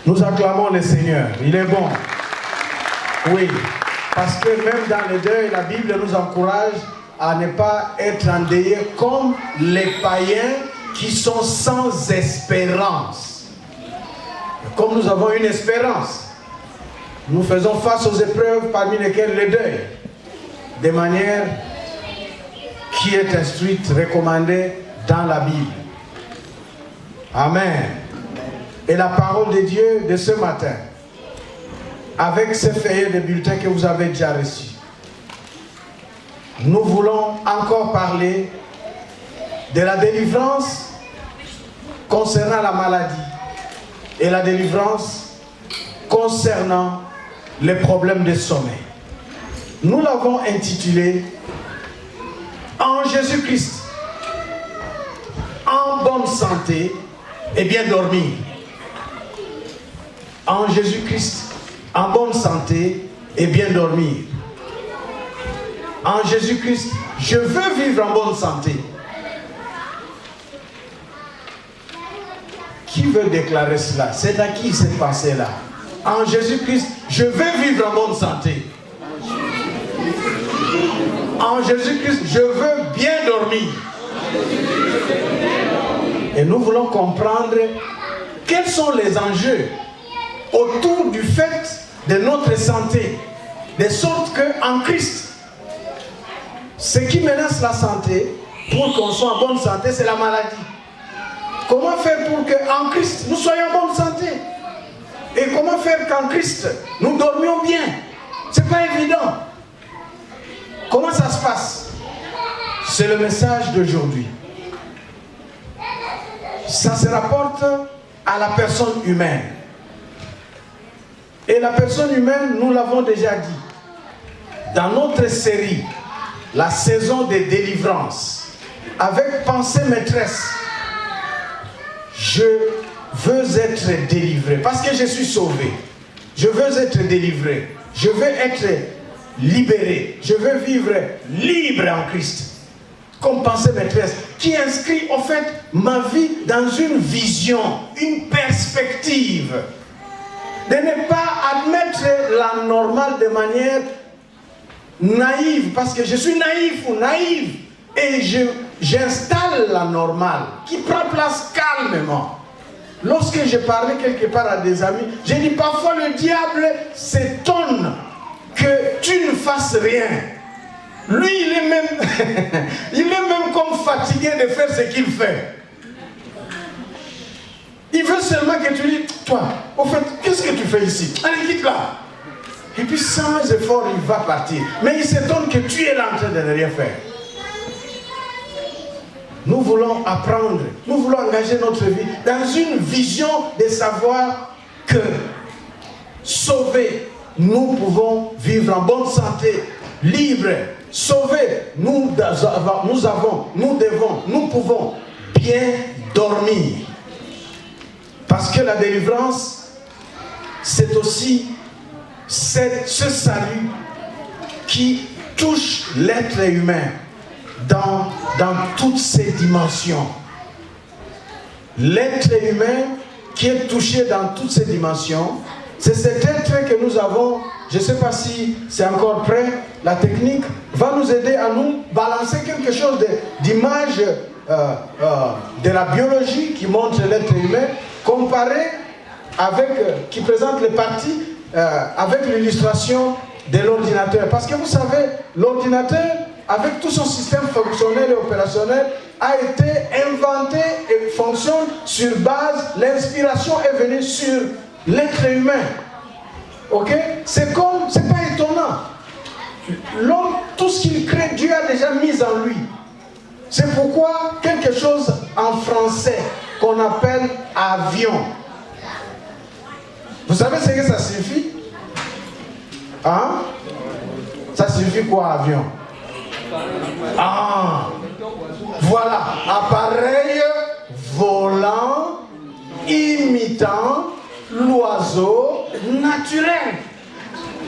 Nous acclamons le Seigneur. Il est bon. Oui. Parce que même dans le deuil, la Bible nous encourage à ne pas être endeuillés comme les païens qui sont sans espérance. Comme nous avons une espérance, nous faisons face aux épreuves parmi lesquelles le deuil, de manière qui est instruite, recommandée dans la Bible. Amen. Et la parole de Dieu de ce matin, avec ces feuillets de bulletins que vous avez déjà reçus, nous voulons encore parler de la délivrance concernant la maladie et la délivrance concernant les problèmes de sommeil. Nous l'avons intitulé « En Jésus-Christ, en bonne santé et bien dormir ». En Jésus-Christ, en bonne santé et bien dormir. En Jésus-Christ, je veux vivre en bonne santé. Qui veut déclarer cela? C'est à qui cette pensée-là? En Jésus-Christ, je veux vivre en bonne santé. En Jésus-Christ, je veux bien dormir. Et nous voulons comprendre quels sont les enjeux autour du fait de notre santé, de sorte qu'en Christ, ce qui menace la santé, pour qu'on soit en bonne santé, c'est la maladie. Comment faire pour qu'en Christ, nous soyons en bonne santé? Et comment faire qu'en Christ, nous dormions bien? Ce n'est pas évident. Comment ça se passe? C'est le message d'aujourd'hui. Ça se rapporte à la personne humaine. Et la personne humaine, nous l'avons déjà dit, dans notre série, la saison des délivrances, avec pensée maîtresse, je veux être délivré, parce que je suis sauvé. Je veux être délivré. Je veux être libéré. Je veux vivre libre en Christ. Comme pensée maîtresse, qui inscrit en fait ma vie dans une vision, une perspective. De ne pas admettre la normale de manière naïve, parce que je suis naïf ou naïve, et j'installe la normale, qui prend place calmement. Lorsque je parlais quelque part à des amis, j'ai dit parfois le diable s'étonne que tu ne fasses rien. Lui, il est même comme fatigué de faire ce qu'il fait. Il veut seulement que tu dis, toi, au fait, qu'est-ce que tu fais ici? Allez, quitte-la. Et puis sans effort, il va partir. Mais il s'étonne que tu es là en train de ne rien faire. Nous voulons apprendre, nous voulons engager notre vie dans une vision de savoir que, sauvés, nous pouvons vivre en bonne santé, libre. Sauvés, nous pouvons bien dormir. Parce que la délivrance, c'est aussi ce salut qui touche l'être humain dans toutes ses dimensions. L'être humain qui est touché dans toutes ses dimensions, c'est cet être que nous avons, je ne sais pas si c'est encore prêt, la technique va nous aider à nous balancer quelque chose d'image de la biologie qui montre l'être humain, comparé avec, qui présente les parties avec l'illustration de l'ordinateur. Parce que vous savez, l'ordinateur, avec tout son système fonctionnel et opérationnel, a été inventé et fonctionne sur base, l'inspiration est venue sur l'être humain. Ok? C'est pas étonnant. L'homme, tout ce qu'il crée, Dieu a déjà mis en lui. C'est pourquoi quelque chose en français qu'on appelle avion. Vous savez ce que ça signifie? Hein? Ça signifie quoi, avion? Ah! Voilà, appareil volant imitant l'oiseau naturel.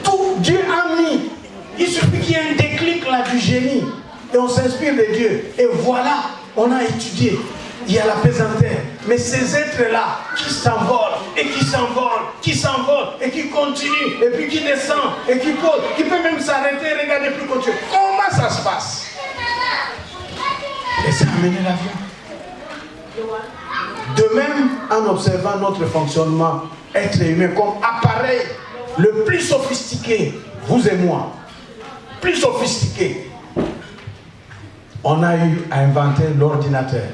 Tout Dieu a mis. Il suffit qu'il y ait un déclic là du génie. Et on s'inspire de Dieu. Et voilà, on a étudié. Il y a la pesanteur. Mais ces êtres-là qui s'envolent et qui s'envolent s'envole et qui continue, et puis qui descend, et qui pose, qui peut même s'arrêter et regarder plus continuer. Comment ça se passe? Et ça a amené l'avion. De même, en observant notre fonctionnement, être humain comme appareil le plus sophistiqué, vous et moi, plus sophistiqué, on a eu à inventer l'ordinateur.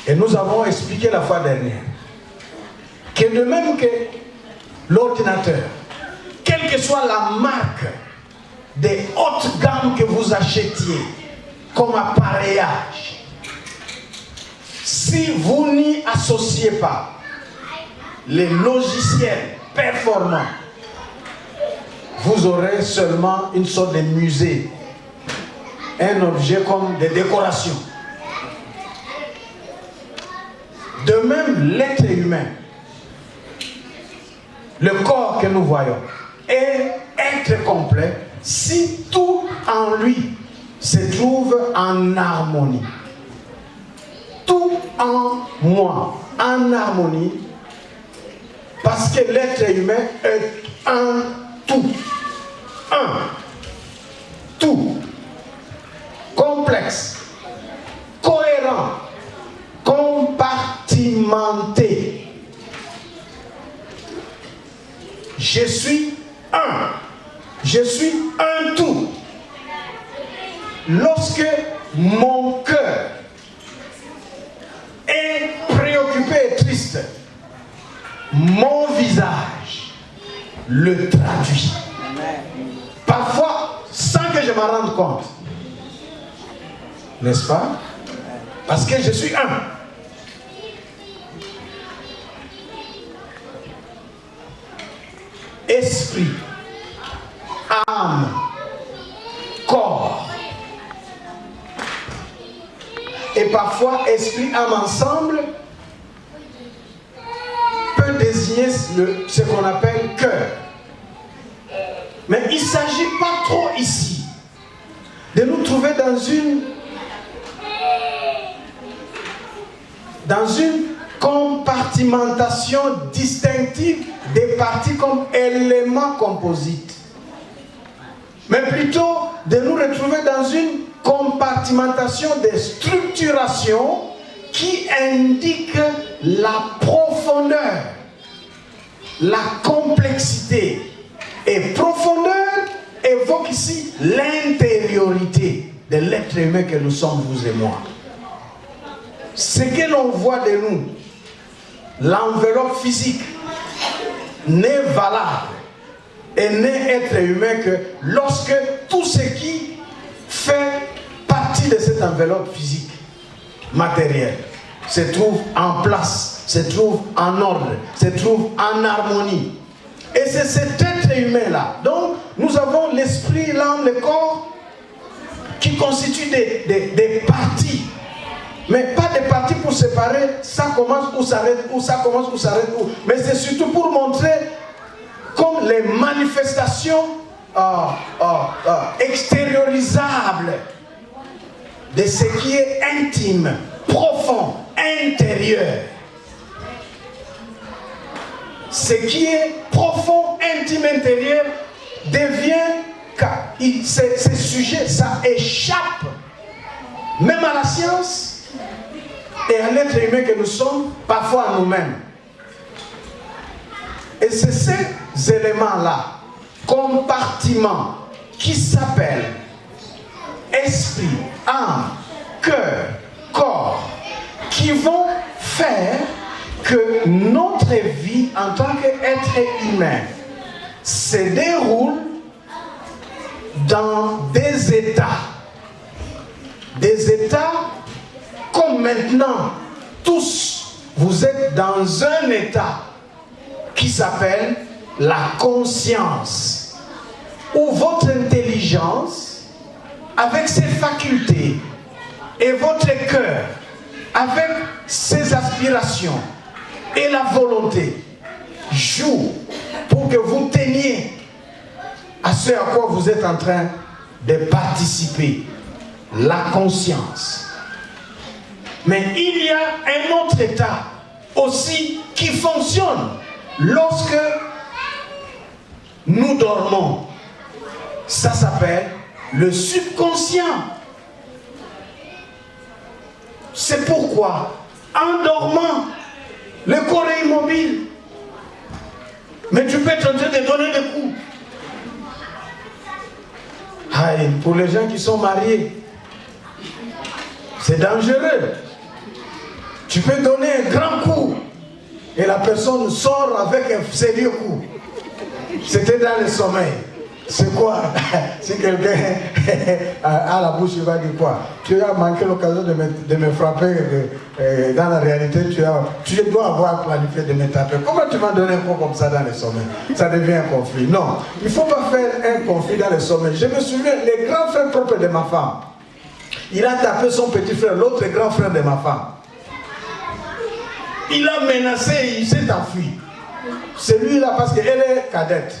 Et nous avons expliqué la fois dernière que de même que l'ordinateur, quelle que soit la marque des hautes gammes que vous achetiez comme appareillage, si vous n'y associez pas les logiciels performants, vous aurez seulement une sorte de musée, un objet comme des décorations. De même, l'être humain, le corps que nous voyons, est être complet si tout en lui se trouve en harmonie. Tout en moi, en harmonie, parce que l'être humain est un tout. Un tout. Complexe, cohérent, compartimenté. Je suis un. Je suis un tout. Lorsque mon cœur est préoccupé et triste, mon visage le traduit. Parfois, sans que je m'en rende compte. N'est-ce pas? Parce que je suis un. Esprit, âme, corps. Et parfois, esprit, âme ensemble peut désigner ce qu'on appelle cœur. Mais il ne s'agit pas trop ici de nous trouver dans une compartimentation distinctive des parties comme éléments composites. Mais plutôt de nous retrouver dans une compartimentation des structurations qui indiquent la profondeur, la complexité. Et profondeur évoque ici l'intériorité de l'être humain que nous sommes, vous et moi. Ce que l'on voit de nous, l'enveloppe physique, n'est valable et n'est être humain que lorsque tout ce qui fait partie de cette enveloppe physique, matérielle, se trouve en place, se trouve en ordre, se trouve en harmonie. Et c'est cet être humain-là. Donc, nous avons l'esprit, l'âme, le corps qui constituent des parties. Mais pas des parties pour séparer, ça commence ou s'arrête, ou ça commence ou s'arrête où. Mais c'est surtout pour montrer comme les manifestations extériorisables de ce qui est intime, profond, intérieur. Ce qui est profond, intime, intérieur devient, ces sujets, ça échappe même à la science et à l'être humain que nous sommes, parfois à nous-mêmes. Et c'est ces éléments-là, compartiments, qui s'appellent esprit, âme, cœur, corps, qui vont faire que notre vie en tant qu'être humain se déroule dans des états. Des états comme maintenant, tous, vous êtes dans un état qui s'appelle la conscience, où votre intelligence, avec ses facultés, et votre cœur, avec ses aspirations, et la volonté, joue pour que vous teniez à ce à quoi vous êtes en train de participer, la conscience. Mais il y a un autre état aussi qui fonctionne lorsque nous dormons, ça s'appelle le subconscient. C'est pourquoi, en dormant, le corps est immobile. Mais tu peux être en train de donner des coups. Aïe, pour les gens qui sont mariés, c'est dangereux. Tu peux donner un grand coup et la personne sort avec un sérieux coup. C'était dans le sommeil. C'est quoi? Si quelqu'un a la bouche, il va dire quoi? Tu as manqué l'occasion de me frapper. Dans la réalité, tu dois avoir planifié de me taper. Comment tu m'as donné un coup comme ça dans le sommeil? Ça devient un conflit. Non, il ne faut pas faire un conflit dans le sommeil. Je me souviens, le grand frère propre de ma femme, il a tapé son petit frère, l'autre grand frère de ma femme. Il a menacé, il s'est enfui. Celui-là, parce qu'elle est cadette.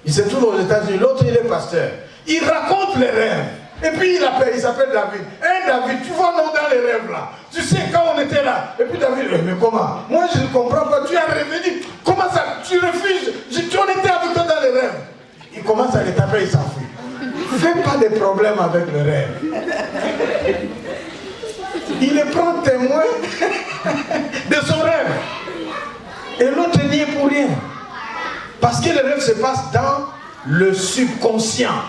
Il se trouve aux États-Unis, l'autre il est pasteur. Il raconte les rêves. Et puis il s'appelle David. Hé David, tu vois nous dans les rêves là. Tu sais quand on était là. Et puis David, mais comment? Moi je ne comprends pas. Tu as rêvé, dit, comment ça? Tu refuses. On était avec toi dans les rêves. Il commence à les taper, il s'enfuit. Fais pas de problème avec le rêve. Il le prend témoin de son rêve. Et l'autre n'y est pour rien. Parce que le rêve se passe dans le subconscient.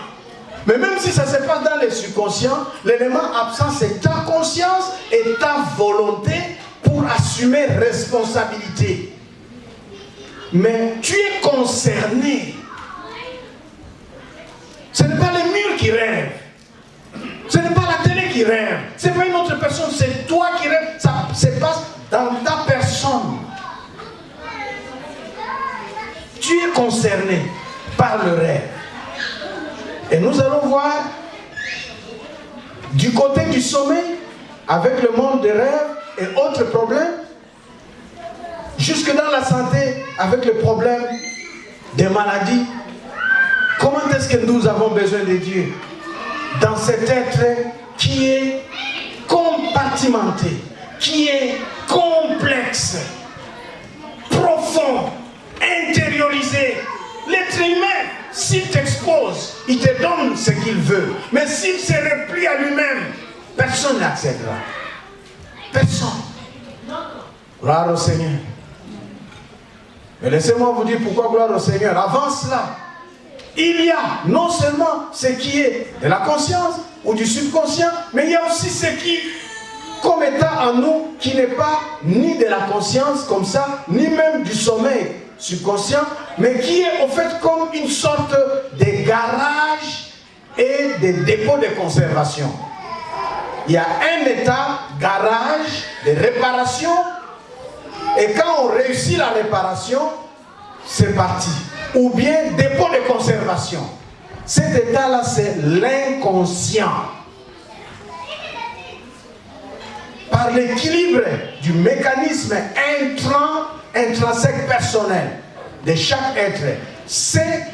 Mais même si ça se passe dans le subconscient, l'élément absent c'est ta conscience et ta volonté pour assumer responsabilité. Mais tu es concerné. Ce n'est pas les murs qui rêvent. Ce n'est pas la télé qui rêve. Ce n'est pas une autre personne, c'est toi qui rêves. Ça se passe dans ta personne. Tu es concerné par le rêve. Et nous allons voir du côté du sommeil, avec le monde des rêves et autres problèmes, jusque dans la santé, avec le problème des maladies. Comment est-ce que nous avons besoin de Dieu dans cet être qui est compartimenté, qui est complexe, profond, intériorisé. L'être humain, s'il t'expose, il te donne ce qu'il veut. Mais s'il se replie à lui-même, personne n'acceptera. Personne. Gloire au Seigneur. Mais laissez-moi vous dire pourquoi gloire au Seigneur. Avant cela, il y a non seulement ce qui est de la conscience ou du subconscient, mais il y a aussi ce qui, comme état en nous, qui n'est pas ni de la conscience comme ça, ni même du sommeil subconscient, mais qui est en fait comme une sorte de garage et de dépôt de conservation. Il y a un état garage de réparation, et quand on réussit la réparation, c'est parti. Ou bien dépôt de conservation. Cet état-là, c'est l'inconscient. Par l'équilibre du mécanisme intrinsèque personnel de chaque être, c'est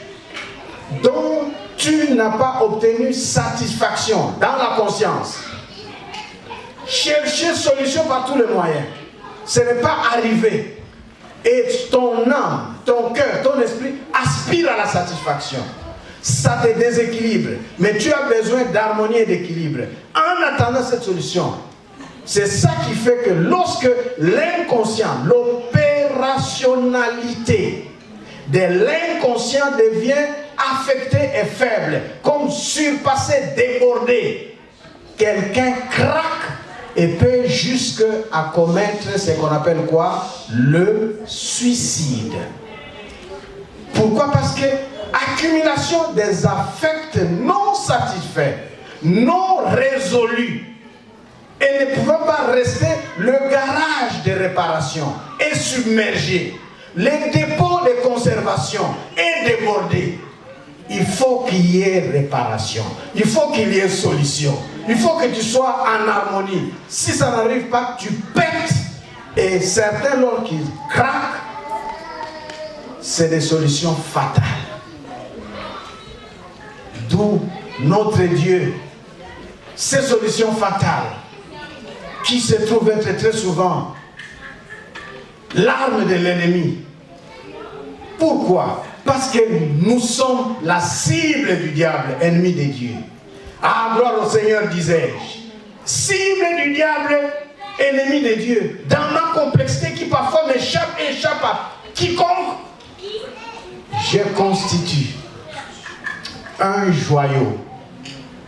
dont tu n'as pas obtenu satisfaction dans la conscience. Chercher solution par tous les moyens. Ce n'est pas arrivé. Et ton âme, ton cœur, ton esprit aspire à la satisfaction. Ça te déséquilibre. Mais tu as besoin d'harmonie et d'équilibre. En attendant cette solution, c'est ça qui fait que lorsque l'inconscient, l'opérationnalité de l'inconscient devient affectée et faible, comme surpassé, débordé, quelqu'un craque et peut jusqu'à commettre ce qu'on appelle quoi? Le suicide. Pourquoi? Parce que accumulation des affects non satisfaits, non résolus, et ne pouvant pas rester, le garage de réparation est submergé. Les dépôts de conservation est débordé. Il faut qu'il y ait réparation. Il faut qu'il y ait solution. Il faut que tu sois en harmonie. Si ça n'arrive pas, tu pètes. Et certains, lorsqu'ils craquent, c'est des solutions fatales. D'où notre Dieu. Ces solutions fatales, qui se trouvent être très souvent l'arme de l'ennemi, Pourquoi? Parce que nous sommes la cible du diable, ennemi de Dieu. Ah, gloire au Seigneur, disais-je. Cible du diable, ennemi de Dieu. Dans ma complexité qui parfois m'échappe et échappe à quiconque, je constitue un joyau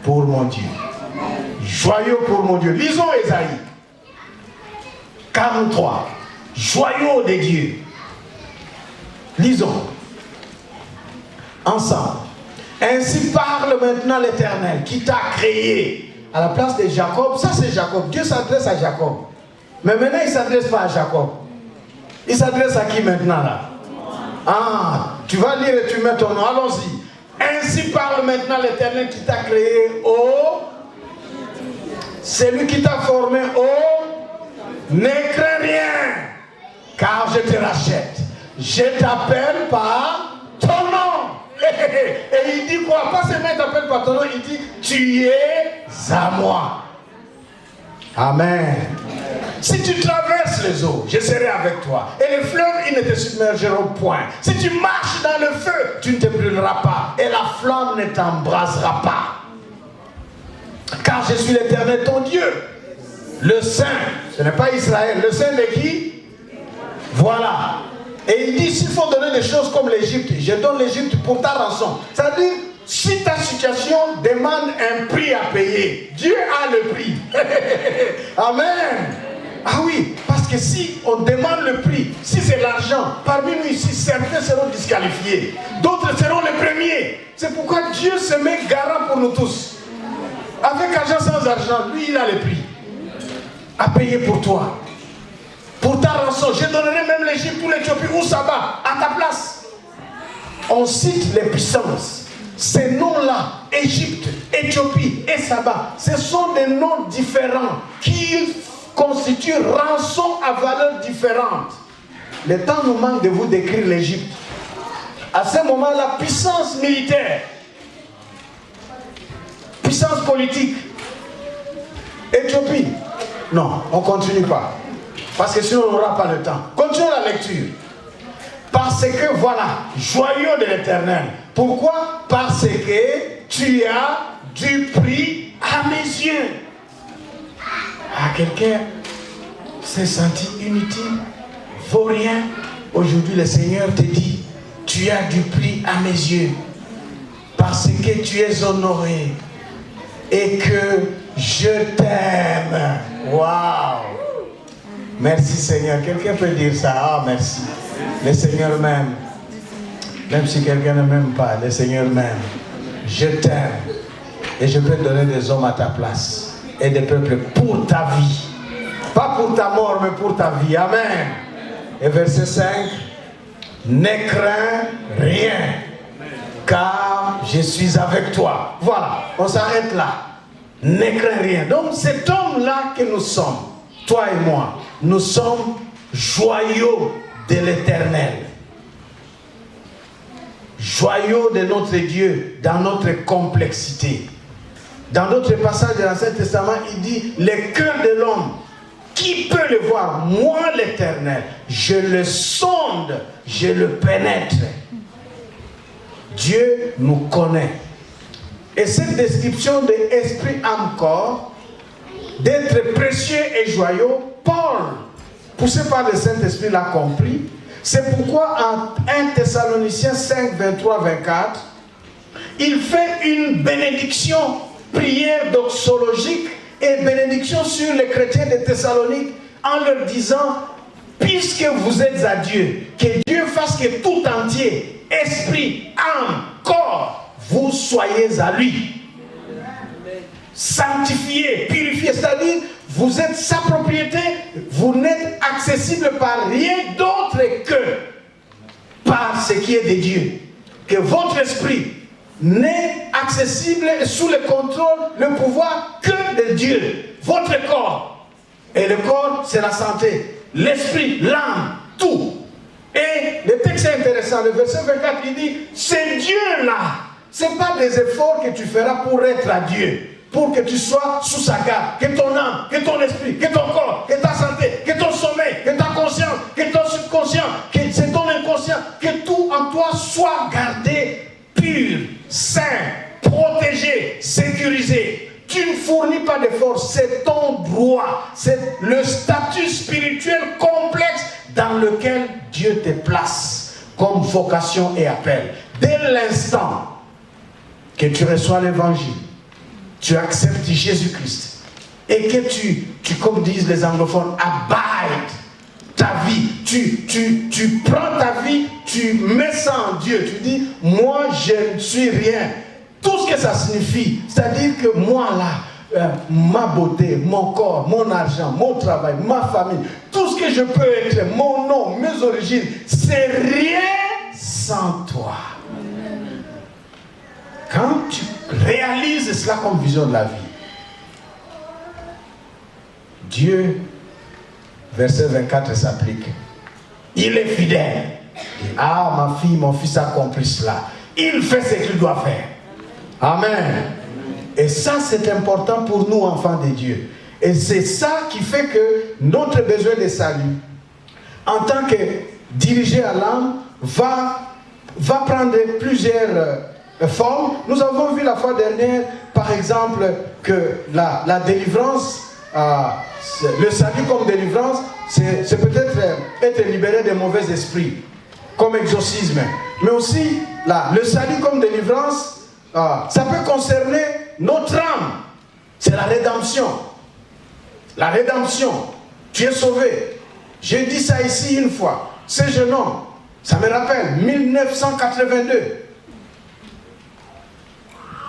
pour mon Dieu. Joyau pour mon Dieu. Lisons Ésaïe 43. Joyau de Dieu. Lisons. Ensemble. Ainsi parle maintenant l'Éternel qui t'a créé à la place de Jacob. Ça c'est Jacob. Dieu s'adresse à Jacob. Mais maintenant il ne s'adresse pas à Jacob. Il s'adresse à qui maintenant là? Ah, tu vas lire et tu mets ton nom. Allons-y. Ainsi parle maintenant l'Éternel qui t'a créé. Oh, c'est lui qui t'a formé. Oh, ne crains rien, car je te rachète. Je t'appelle par ton nom. Et il dit quoi? Pas seulement il t'appelle par ton nom, il dit tu es à moi. Amen. Si tu traverses les eaux, je serai avec toi. Et les fleuves, ils ne te submergeront point. Si tu marches dans le feu, tu ne te brûleras pas. Et la flamme ne t'embrasera pas. Car je suis l'Éternel ton Dieu. Le Saint. Ce n'est pas Israël. Le Saint de qui? Voilà. Et il dit, s'il faut donner des choses comme l'Égypte, je donne l'Égypte pour ta rançon. C'est-à-dire, si ta situation demande un prix à payer, Dieu a le prix. Amen. Ah oui, parce que si on demande le prix, si c'est l'argent, parmi nous ici, certains seront disqualifiés. D'autres seront les premiers. C'est pourquoi Dieu se met garant pour nous tous. Avec argent, sans argent, lui, il a le prix à payer pour toi. Pour ta rançon, je donnerai même l'Égypte ou l'Éthiopie ou Saba à ta place. On cite les puissances. Ces noms-là, Égypte, Éthiopie et Saba, ce sont des noms différents qui constituent rançon à valeur différente. Le temps nous manque de vous décrire l'Égypte. À ce moment, la puissance militaire, puissance politique, Éthiopie, non, on ne continue pas. Parce que sinon on n'aura pas le temps. Continuons la lecture. Parce que voilà, joyau de l'Éternel. Pourquoi? Parce que tu as du prix à mes yeux. Ah, quelqu'un s'est senti inutile, vaut rien. Aujourd'hui le Seigneur te dit, tu as du prix à mes yeux. Parce que tu es honoré. Et que je t'aime. Waouh! Merci Seigneur. Quelqu'un peut dire ça? Ah, merci. Le Seigneur m'aime. Même si quelqu'un ne m'aime pas, le Seigneur m'aime. Je t'aime. Et je peux donner des hommes à ta place. Et des peuples pour ta vie. Pas pour ta mort, mais pour ta vie. Amen. Et verset 5. Ne crains rien. Car je suis avec toi. Voilà. On s'arrête là. Ne crains rien. Donc cet homme-là que nous sommes, toi et moi, nous sommes joyaux de l'Éternel. Joyaux de notre Dieu dans notre complexité. Dans d'autres passages de l'Ancien Testament, il dit, le cœur de l'homme, qui peut le voir? Moi l'Éternel, je le sonde, je le pénètre. Dieu nous connaît. Et cette description de esprit, âme, corps, d'être précieux et joyeux, Paul, poussé par le Saint-Esprit, l'a compris. C'est pourquoi en 1 Thessaloniciens 5, 23, 24, il fait une bénédiction, prière doxologique et bénédiction sur les chrétiens de Thessalonique en leur disant, puisque vous êtes à Dieu, que Dieu fasse que tout entier, esprit, âme, corps, vous soyez à lui. Sanctifié, purifié, c'est-à-dire vous êtes sa propriété, vous n'êtes accessible par rien d'autre que par ce qui est de Dieu. Que votre esprit n'est accessible et sous le contrôle, le pouvoir que de Dieu. Votre corps, et le corps c'est la santé, l'esprit, l'âme, tout. Et le texte est intéressant, le verset 24 il dit, c'est Dieu là, ce n'est pas des efforts que tu feras pour être à Dieu. Pour que tu sois sous sa garde, que ton âme, que ton esprit, que ton corps, que ta santé, que ton sommeil, que ta conscience, que ton subconscient, que c'est ton inconscient, que tout en toi pas d'effort, c'est ton droit, c'est le statut spirituel complexe dans lequel Dieu te place comme vocation et appel. Dès l'instant que tu reçois l'évangile, tu acceptes Jésus-Christ et que tu, comme disent les anglophones, abide ta vie, tu prends ta vie, tu mets ça en Dieu, tu dis, moi je ne suis rien. Tout ce que ça signifie, c'est-à-dire que moi là, ma beauté, mon corps, mon argent, mon travail, ma famille, tout ce que je peux être, mon nom, mes origines, c'est rien sans toi. Quand tu réalises cela comme vision de la vie, Dieu, verset 24 s'applique. Il est fidèle. Et, ah, ma fille, mon fils accomplit cela. Il fait ce qu'il doit faire. Amen. Et ça, c'est important pour nous, enfants de Dieu. Et c'est ça qui fait que notre besoin de salut, en tant que dirigé à l'âme, va prendre plusieurs formes. Nous avons vu la fois dernière, par exemple, que la délivrance, le salut comme délivrance, c'est peut-être être libéré des mauvais esprits, comme exorcisme. Mais aussi, le salut comme délivrance, ça peut concerner notre âme. C'est la rédemption. La rédemption. Tu es sauvé. J'ai dit ça ici une fois. Ce jeune homme, ça me rappelle 1982.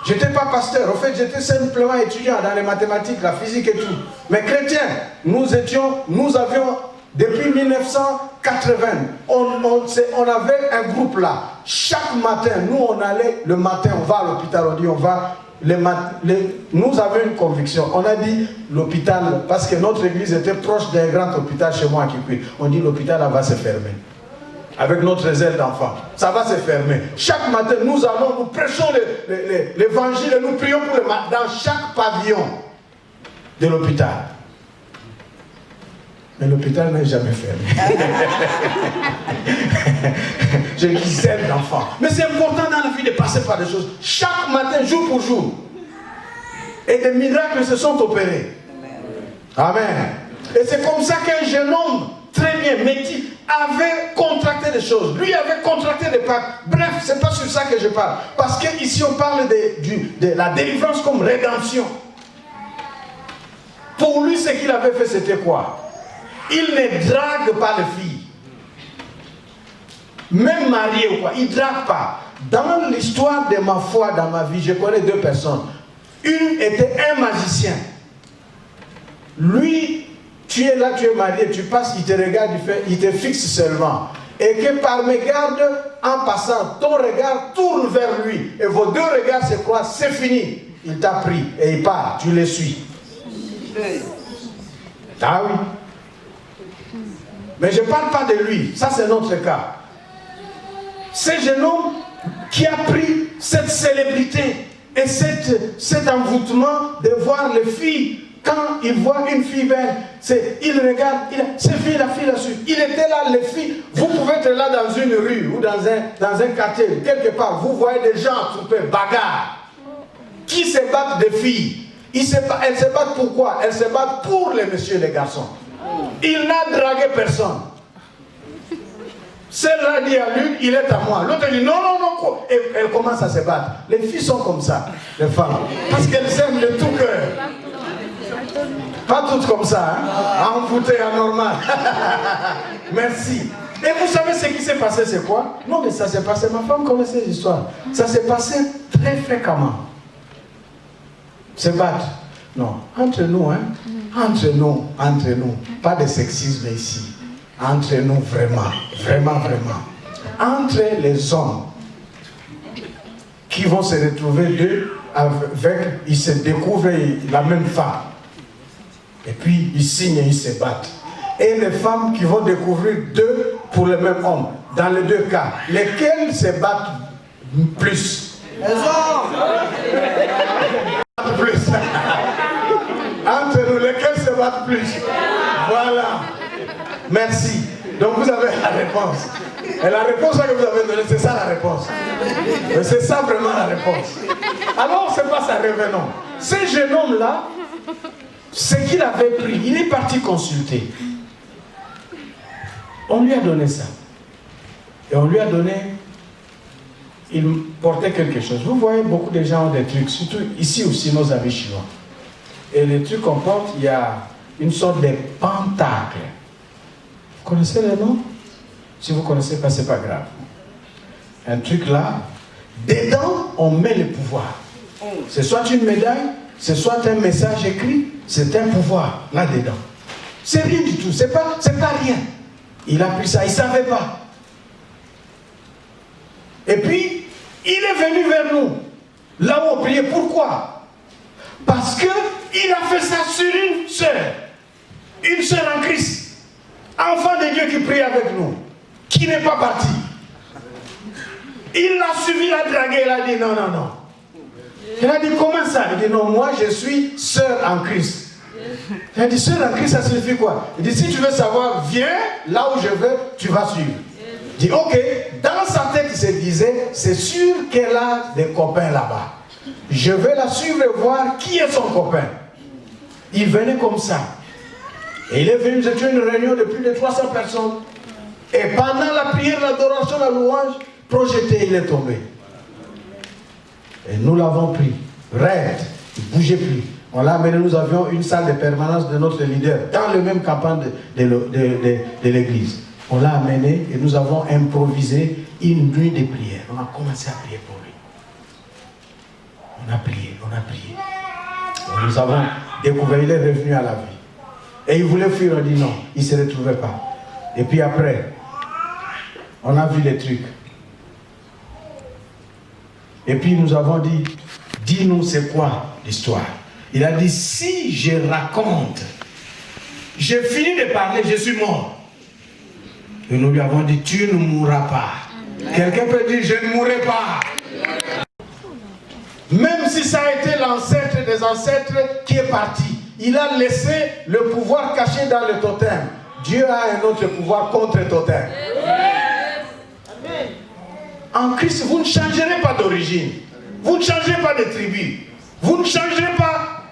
Je n'étais pas pasteur. En fait, j'étais simplement étudiant dans les mathématiques, la physique et tout. Mais chrétien, nous avions, depuis 1980, on avait un groupe là. Chaque matin, nous on allait, le matin, on va à l'hôpital, on dit on va, nous avions une conviction. On a dit l'hôpital, parce que notre église était proche d'un grand hôpital chez moi à Kikui. On dit l'hôpital va se fermer. Avec notre réserve d'enfants. Ça va se fermer. Chaque matin, nous allons, nous prêchons l'évangile et nous prions pour le matin dans chaque pavillon de l'hôpital. Mais l'hôpital n'est jamais fermé. J'ai une dizaine d'enfants. Mais c'est important dans la vie de passer par des choses. Chaque matin, jour pour jour. Et des miracles se sont opérés. Amen. Et c'est comme ça qu'un jeune homme, très bien, Métis, avait contracté des choses. Lui avait contracté des pactes. Bref, c'est pas sur ça que je parle. Parce qu'ici, on parle de la délivrance comme rédemption. Pour lui, ce qu'il avait fait, c'était quoi? Il ne drague pas les filles. Même marié ou quoi, il ne drague pas. Dans l'histoire de ma foi, dans ma vie, je connais deux personnes. Une était un magicien. Lui, tu es là, tu es marié, tu passes, il te regarde, il te fixe seulement. Et que par mégarde, en passant, ton regard tourne vers lui. Et vos deux regards se croisent, c'est fini. Il t'a pris et il part, tu le suis. Ah oui. Mais je ne parle pas de lui, ça c'est notre cas. Ce jeune homme qui a pris cette célébrité et cet envoûtement de voir les filles. Quand il voit une fille belle, il regarde, c'est fille, la fille là-dessus. Il était là, les filles. Vous pouvez être là dans une rue ou dans un quartier, quelque part. Vous voyez des gens attroupés, bagarre. Qui se battent des filles. Elles se battent pourquoi? Elles se battent pour les messieurs et les garçons. Il n'a dragué personne. Celle-là dit à lui, il est à moi. L'autre dit, non, non, non, quoi. Et elle commence à se battre. Les filles sont comme ça, les femmes. Parce qu'elles s'aiment de tout cœur. Pas toutes comme ça, hein? Envoûtées, anormal. Merci. Et vous savez ce qui s'est passé, c'est quoi? Non, mais ça s'est passé, ma femme connaît ces histoires. Ça s'est passé très fréquemment. Se battre. Non, entre nous, hein? Entre nous. Pas de sexisme ici. Entre nous, vraiment. Entre les hommes qui vont se retrouver deux ils se découvrent la même femme. Et puis ils signent et ils se battent. Et les femmes qui vont découvrir deux pour le même homme. Dans les deux cas, lesquels se battent plus? Les hommes. Plus. Entre nous, lesquels se battent plus? Voilà. Merci. Donc vous avez la réponse. Et la réponse que vous avez donnée, c'est ça la réponse. C'est ça vraiment la réponse. Alors c'est pas ça, revenons. Ce jeune homme-là, ce qu'il avait pris, il est parti consulter. On lui a donné ça. Et on lui a donné, il portait quelque chose. Vous voyez, beaucoup de gens ont des trucs, surtout ici aussi, nos amis chinois. Et les trucs qu'on porte, il y a une sorte de pentacle. Vous connaissez le nom? Si vous ne connaissez pas, ce n'est pas grave. Un truc là, dedans, on met le pouvoir. C'est soit une médaille, c'est soit un message écrit, c'est un pouvoir là-dedans. C'est rien du tout, c'est pas rien. Il a pris ça, il ne savait pas. Et puis, il est venu vers nous, là où on priait. Pourquoi? Parce qu'il a fait ça sur une sœur en Christ, enfant de Dieu qui prie avec nous, qui n'est pas parti. Il l'a suivi, l'a dragué, il a dit non, non, non. Il a dit comment ça? Il dit non, moi je suis sœur en Christ. Il a dit sœur en Christ, ça signifie quoi? Il dit si tu veux savoir, viens là où je veux, tu vas suivre. Il dit ok, dans sa tête il se disait, c'est sûr qu'elle a des copains là-bas. Je vais la suivre et voir qui est son copain. Il venait comme ça. Et il est venu, c'était une réunion de plus de 300 personnes. Et pendant la prière, l'adoration, la louange, projeté, il est tombé. Et nous l'avons pris, raide, il ne bougeait plus. On l'a amené, nous avions une salle de permanence de notre leader, dans le même campagne de l'église. On l'a amené et nous avons improvisé une nuit de prière. On a commencé à prier pour lui. On a prié, on a prié. Et nous avons découvert, il est revenu à la vie. Et il voulait fuir, on dit non, il ne se retrouvait pas. Et puis après, on a vu les trucs. Et puis nous avons dit, dis-nous c'est quoi l'histoire. Il a dit, si je raconte, j'ai fini de parler, je suis mort. Et nous lui avons dit, tu ne mourras pas. Quelqu'un peut dire, je ne mourrai pas. Même si ça a été l'ancêtre des ancêtres qui est parti, il a laissé le pouvoir caché dans le totem. Dieu a un autre pouvoir contre le totem. En Christ, vous ne changerez pas d'origine. Vous ne changerez pas de tribu. Vous ne changerez pas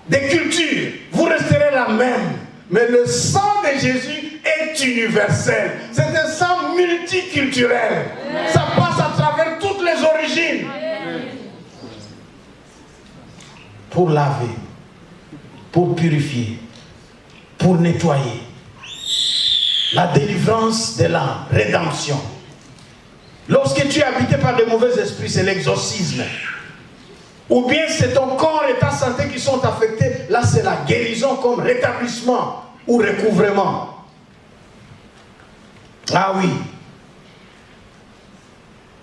de culture. Vous resterez la même. Mais le sang de Jésus est universel. C'est un sang multiculturel. Ça passe à travers toutes les origines. Pour laver, pour purifier, pour nettoyer. La délivrance de l'âme, rédemption. Lorsque tu es habité par de mauvais esprits, c'est l'exorcisme. Ou bien c'est ton corps et ta santé qui sont affectés. Là, c'est la guérison comme rétablissement ou recouvrement. Ah oui.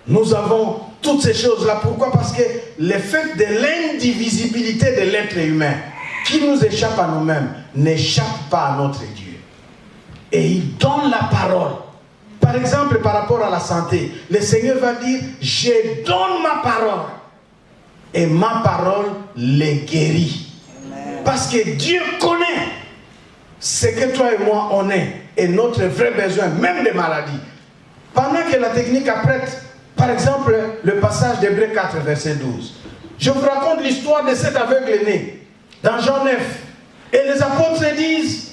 Nous avons toutes ces choses-là. Pourquoi? Parce que le fait de l'indivisibilité de l'être humain qui nous échappe à nous-mêmes n'échappe pas à notre Dieu. Et il donne la parole. Par exemple, par rapport à la santé, le Seigneur va dire, je donne ma parole. Et ma parole les guérit. Parce que Dieu connaît ce que toi et moi on est. Et notre vrai besoin, même des maladies. Pendant que la technique apprête, par exemple, le passage d'Hébreux 4, verset 12. Je vous raconte l'histoire de cet aveugle né. Dans Jean 9. Et les apôtres disent,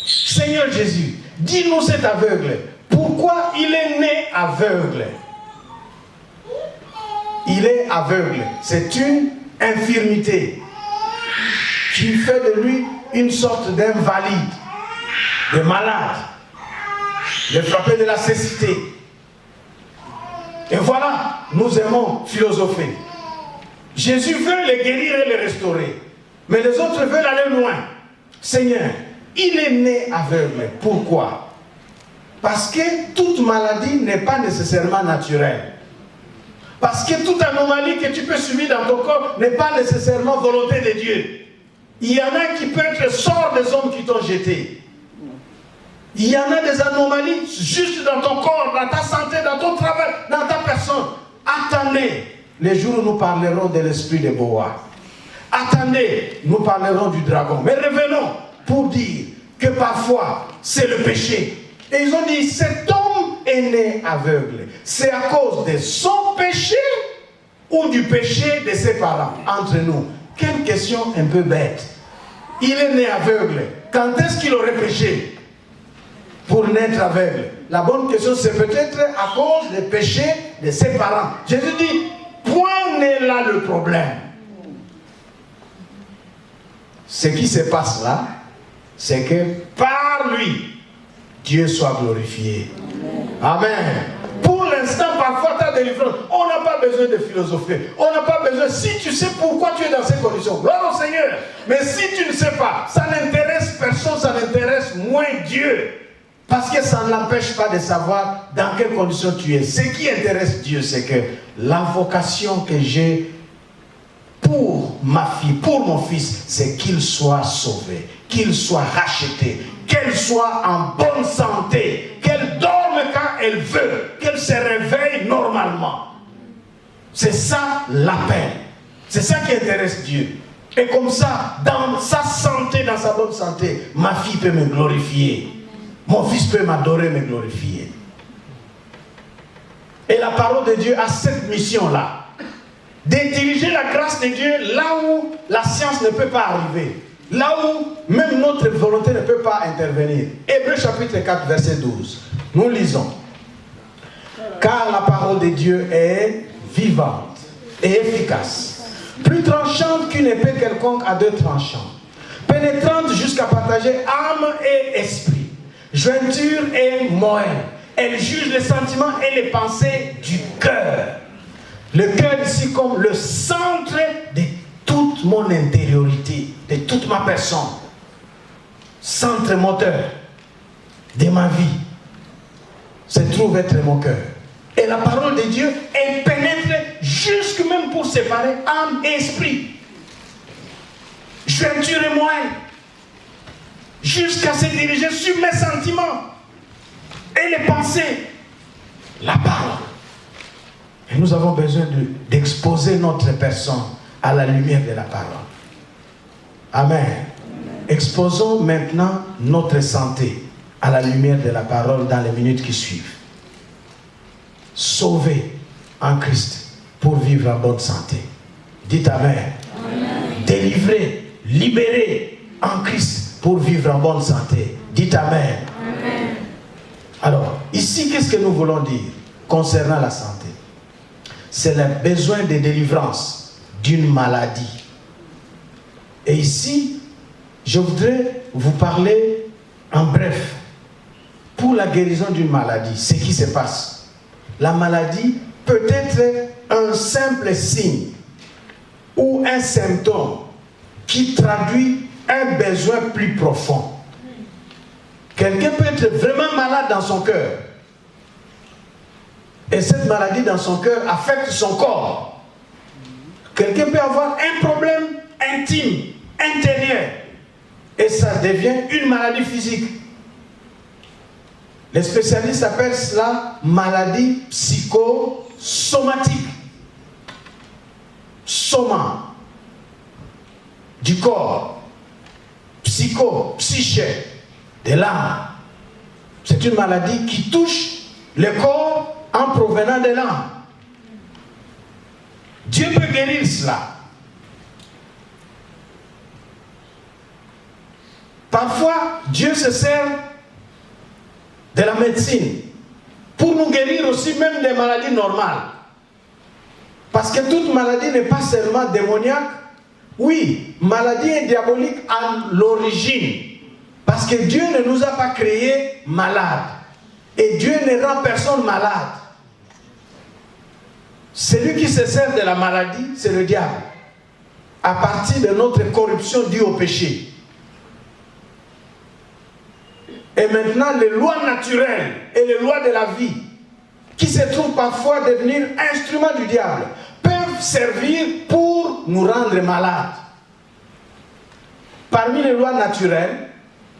Seigneur Jésus, dis-nous cet aveugle. Pourquoi il est né aveugle? Il est aveugle. C'est une infirmité qui fait de lui une sorte d'invalide, de malade, de frappé de la cécité. Et voilà, nous aimons philosopher. Jésus veut les guérir et les restaurer. Mais les autres veulent aller loin. Seigneur, il est né aveugle. Pourquoi? Parce que toute maladie n'est pas nécessairement naturelle. Parce que toute anomalie que tu peux subir dans ton corps n'est pas nécessairement volonté de Dieu. Il y en a qui peuvent être sort des hommes qui t'ont jeté. Il y en a des anomalies juste dans ton corps, dans ta santé, dans ton travail, dans ta personne. Attendez les jours où nous parlerons de l'esprit de Boaz. Attendez, nous parlerons du dragon. Mais revenons pour dire que parfois c'est le péché. Et ils ont dit, cet homme est né aveugle. C'est à cause de son péché ou du péché de ses parents. Entre nous, quelle question un peu bête. il est né aveugle. Quand est-ce qu'il aurait péché pour naître aveugle? La bonne question, c'est peut-être à cause des péchés de ses parents. Jésus dit, point n'est là le problème. Ce qui se passe là, c'est que par lui, Dieu soit glorifié. Amen. Pour l'instant, parfois, ta délivrance, on n'a pas besoin de philosopher. On n'a pas besoin, si tu sais pourquoi tu es dans ces conditions, gloire au Seigneur. Mais si tu ne sais pas, ça n'intéresse personne, ça n'intéresse moins Dieu. Parce que ça ne l'empêche pas de savoir dans quelles conditions tu es. Ce qui intéresse Dieu, c'est que la vocation que j'ai pour ma fille, pour mon fils, c'est qu'il soit sauvé, qu'il soit racheté, qu'elle soit en bonne santé, qu'elle dorme quand elle veut, qu'elle se réveille normalement. C'est ça l'appel. C'est ça qui intéresse Dieu. Et comme ça, dans sa santé, dans sa bonne santé, ma fille peut me glorifier. Mon fils peut m'adorer, me glorifier. Et la parole de Dieu a cette mission-là, de diriger la grâce de Dieu là où la science ne peut pas arriver, là où même notre volonté ne peut pas intervenir. Hébreux chapitre 4, verset 12. Nous lisons. Car la parole de Dieu est vivante et efficace, plus tranchante qu'une épée quelconque à deux tranchants, pénétrante jusqu'à partager âme et esprit, jointure et moelle. Elle juge les sentiments et les pensées du cœur. Le cœur ici comme le centre de toute mon intériorité, de toute ma personne. Centre moteur de ma vie se trouve être mon cœur. Et la parole de Dieu, elle pénètre jusque même pour séparer âme et esprit, jointure et moelle, jusqu'à se diriger sur mes sentiments et les pensées. La parole. Et nous avons besoin d'exposer notre personne à la lumière de la parole. Amen. Exposons maintenant notre santé à la lumière de la parole dans les minutes qui suivent. Sauvés en Christ pour vivre en bonne santé. Dites Amen. Amen. Délivrés, libérés en Christ pour vivre en bonne santé. Dites Amen. Amen. Alors, ici, qu'est-ce que nous voulons dire concernant la santé? C'est le besoin de délivrance d'une maladie. Et ici, je voudrais vous parler en bref pour la guérison d'une maladie, ce qui se passe. La maladie peut être un simple signe ou un symptôme qui traduit un besoin plus profond. Quelqu'un peut être vraiment malade dans son cœur. Et cette maladie dans son cœur affecte son corps. Quelqu'un peut avoir un problème intime, intérieur. Et ça devient une maladie physique. Les spécialistes appellent cela maladie psychosomatique. Soma, du corps. Psycho, psyché, de l'âme. C'est une maladie qui touche le corps en provenant de l'âme. Dieu peut guérir cela. Parfois, Dieu se sert de la médecine pour nous guérir aussi même des maladies normales. Parce que toute maladie n'est pas seulement démoniaque. Oui, maladie est diabolique à l'origine. Parce que Dieu ne nous a pas créés malades. Et Dieu ne rend personne malade. Celui qui se sert de la maladie, c'est le diable. À partir de notre corruption due au péché. Et maintenant, les lois naturelles et les lois de la vie, qui se trouvent parfois devenir instruments du diable, peuvent servir pour nous rendre malades. Parmi les lois naturelles,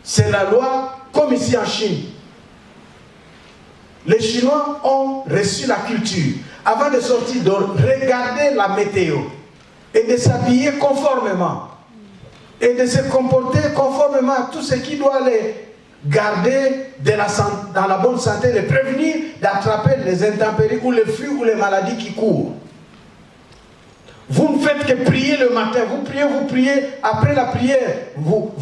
c'est la loi comme ici en Chine. Les Chinois ont reçu la culture, avant de sortir, de regarder la météo et de s'habiller conformément et de se comporter conformément à tout ce qui doit les garder dans la bonne santé, les prévenir d'attraper les intempéries ou les flux ou les maladies qui courent. Vous ne faites que prier le matin. Vous priez. Après la prière, vous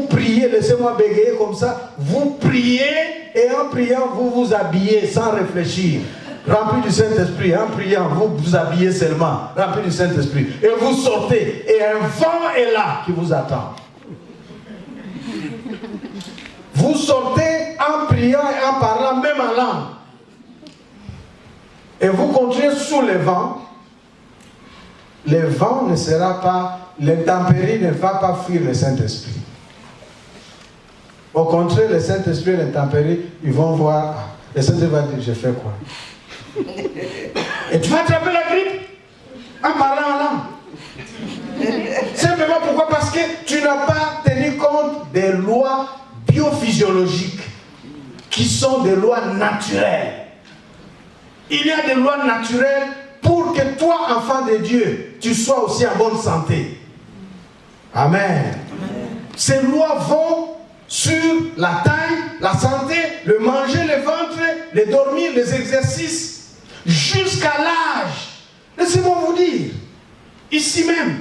priez. Laissez-moi bégayer comme ça. Vous priez et en priant, vous vous habillez sans réfléchir. Rempli du Saint-Esprit. En priant, vous vous habillez seulement. Rempli du Saint-Esprit. Et vous sortez. Et un vent est là qui vous attend. Vous sortez en priant et en parlant, même en langue. Et vous continuez sous le vent. Le vent ne sera pas, l'intempérie ne va pas fuir le Saint-Esprit. Au contraire, le Saint-Esprit et l'intempérie, ils vont voir, le Saint-Esprit va dire, je fais quoi? Et tu vas attraper la grippe en parlant en langue. Simplement pourquoi? Parce que tu n'as pas tenu compte des lois biophysiologiques qui sont des lois naturelles. Il y a des lois naturelles pour que toi, enfant de Dieu, tu sois aussi en bonne santé. Amen. Ces lois vont sur la taille, la santé, le manger, le ventre, le dormir, les exercices, jusqu'à l'âge. Laissez-moi vous dire, ici même,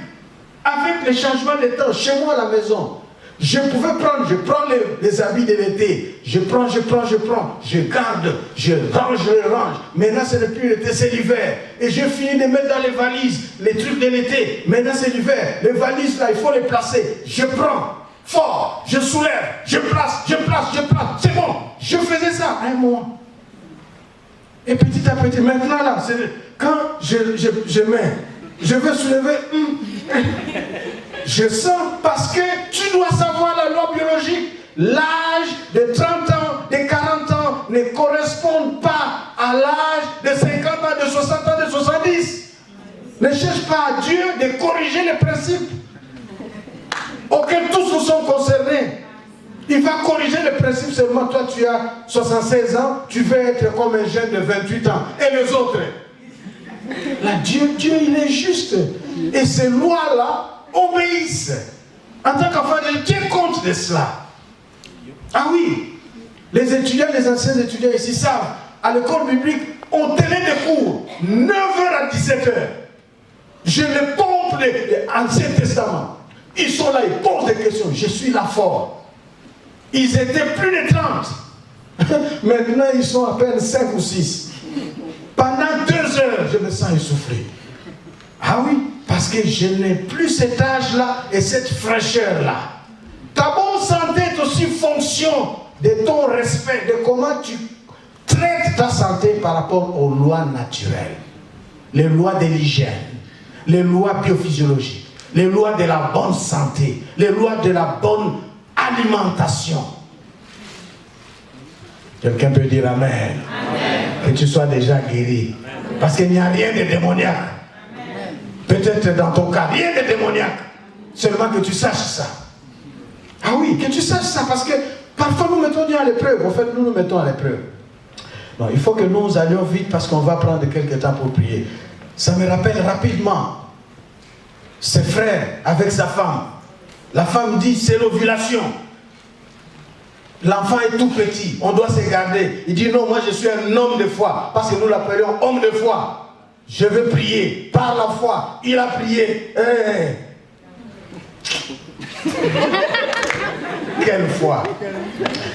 avec les changements de temps, chez moi à la maison, je prends les habits de l'été, je garde, je range. Maintenant ce n'est plus l'été, c'est l'hiver. Et je finis de mettre dans les valises les trucs de l'été. Maintenant c'est l'hiver. Les valises là, il faut les placer. Je prends fort, je soulève, je place. C'est bon. Je faisais ça un mois. Et petit à petit, maintenant là, quand je mets, je veux soulever. Je sens parce que tu dois savoir la loi biologique. L'âge de 30 ans, de 40 ans ne correspond pas à l'âge de 50 ans, de 60 ans, de 70. Ne cherche pas à Dieu de corriger les principes auxquels tous nous sommes concernés. Il va corriger les principes seulement. Toi, tu as 76 ans, tu veux être comme un jeune de 28 ans. Et les autres? Là, Dieu, il est juste. Et ces lois-là obéissent. En tant qu'enfant de Dieu, tiens compte de cela. Ah oui, les étudiants, les anciens étudiants ici savent, à l'école biblique, on tenait des cours, 9h à 17h. Je les pompe l'Ancien Testament. Ils sont là, ils posent des questions. Je suis là fort. Ils étaient plus de 30. Maintenant, ils sont à peine 5 ou 6. Pendant 2 heures, je me sens essoufflé. Ah oui, parce que je n'ai plus cet âge-là et cette fraîcheur-là. Ta bonne santé est aussi fonction de ton respect, de comment tu traites ta santé par rapport aux lois naturelles. Les lois de l'hygiène, les lois biophysiologiques, les lois de la bonne santé, les lois de la bonne alimentation. Quelqu'un peut dire Amen. Amen. Que tu sois déjà guéri. Amen. Parce qu'il n'y a rien de démoniaque. Peut-être dans ton cas, rien de démoniaque. Seulement que tu saches ça. Ah oui, que tu saches ça. Parce que parfois nous mettons Dieu à l'épreuve. En fait, nous mettons à l'épreuve. Non, il faut que nous allions vite parce qu'on va prendre quelques temps pour prier. Ça me rappelle rapidement ses frères avec sa femme. La femme dit c'est l'ovulation. L'enfant est tout petit, on doit se garder. Il dit non, moi je suis un homme de foi. Parce que nous l'appelions homme de foi. Je veux prier par la foi. Il a prié. Quelle foi.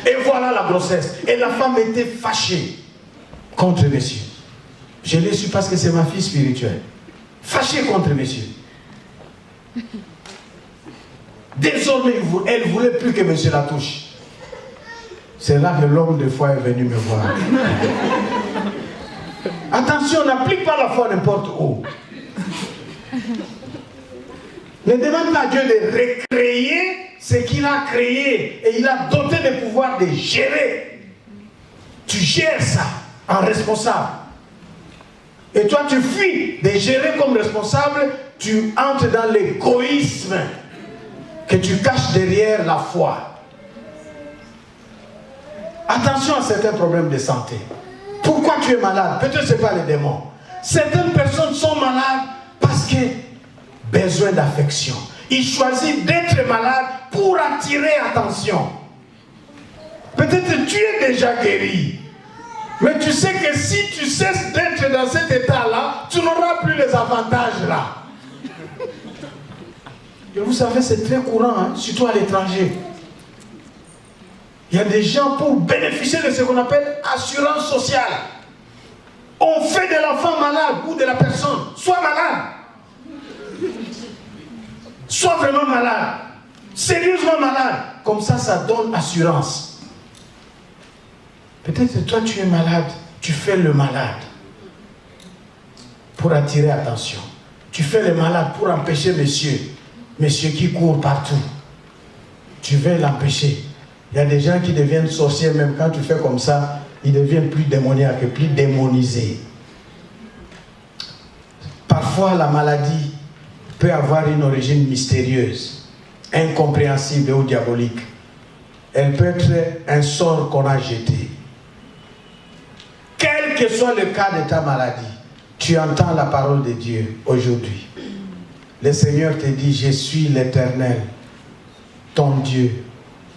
Et voilà la grossesse. Et la femme était fâchée contre monsieur. Je l'ai su parce que c'est ma fille spirituelle. Fâchée contre monsieur. Désormais, elle ne voulait plus que monsieur la touche. C'est là que l'homme de foi est venu me voir. Attention, n'applique pas la foi n'importe où. Ne demande pas à Dieu de recréer ce qu'il a créé. Et il a doté de pouvoir de gérer. Tu gères ça en responsable. Et toi, tu fuis de gérer comme responsable. Tu entres dans l'égoïsme que tu caches derrière la foi. Attention à certains problèmes de santé. Pourquoi tu es malade? Peut-être ce n'est pas les démons. Certaines personnes sont malades parce que besoin d'affection. Ils choisissent d'être malades pour attirer attention. Peut-être tu es déjà guéri. Mais tu sais que si tu cesses d'être dans cet état-là, tu Tu n'auras plus les avantages là. Et vous savez, c'est très courant, hein, surtout à l'étranger. Il y a des gens pour bénéficier de ce qu'on appelle assurance sociale. On fait de l'enfant malade ou de la personne, soit malade, soit vraiment malade, sérieusement malade. Comme ça donne assurance. Peut-être que toi tu es malade, tu fais le malade pour attirer attention. Tu fais le malade pour empêcher monsieur qui court partout. Tu veux l'empêcher. Il y a des gens qui deviennent sorciers même quand tu fais comme ça, ils deviennent plus démoniaques, plus démonisés. Parfois la maladie peut avoir une origine mystérieuse, incompréhensible ou diabolique. Elle peut être un sort qu'on a jeté. Quel que soit le cas de ta maladie, tu entends la parole de Dieu aujourd'hui. Le Seigneur te dit, je suis l'Éternel, ton Dieu,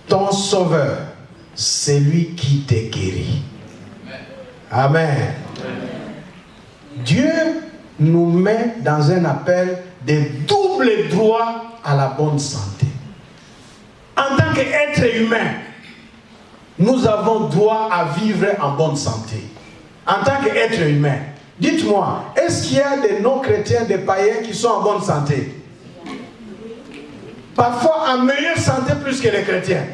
ton Sauveur, celui qui te guérit. Amen. Dieu nous met dans un appel de double droit à la bonne santé. En tant qu'être humain, nous avons droit à vivre en bonne santé. En tant qu'être humain, dites-moi, est-ce qu'il y a des non-chrétiens, des païens qui sont en bonne santé? Parfois en meilleure santé plus que les chrétiens.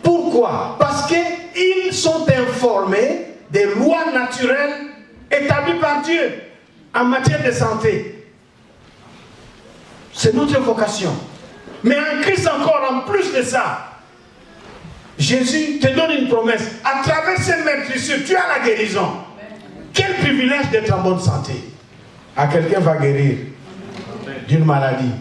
Pourquoi? Parce qu'ils sont informés des lois naturelles établies par Dieu en matière de santé. C'est notre vocation. Mais en Christ encore, en plus de ça, Jésus te donne une promesse. À travers ces maîtrisses, tu as la guérison. Quel privilège d'être en bonne santé. À quelqu'un va guérir d'une maladie.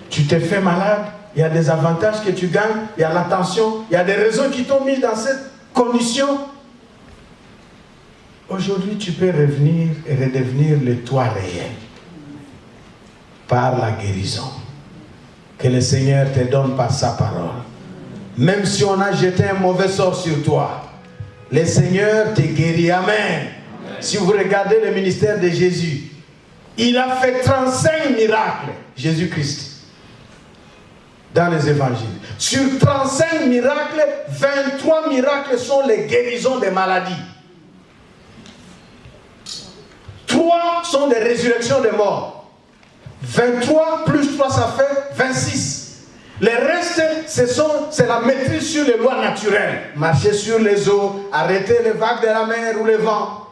Tu t'es fait malade, il y a des avantages que tu gagnes, il y a l'attention, il y a des raisons qui t'ont mis dans cette condition. Aujourd'hui, tu peux revenir et redevenir le toi réel par la guérison que le Seigneur te donne par sa parole. Même si on a jeté un mauvais sort sur toi, le Seigneur te guérit. Amen. Si vous regardez le ministère de Jésus, il a fait 35 miracles, Jésus-Christ, dans les évangiles. Sur 35 miracles, 23 miracles sont les guérisons des maladies. 3 sont des résurrections des morts. 23 plus 3, ça fait 26. Les restes, c'est la maîtrise sur les lois naturelles. Marcher sur les eaux, arrêter les vagues de la mer ou les vents.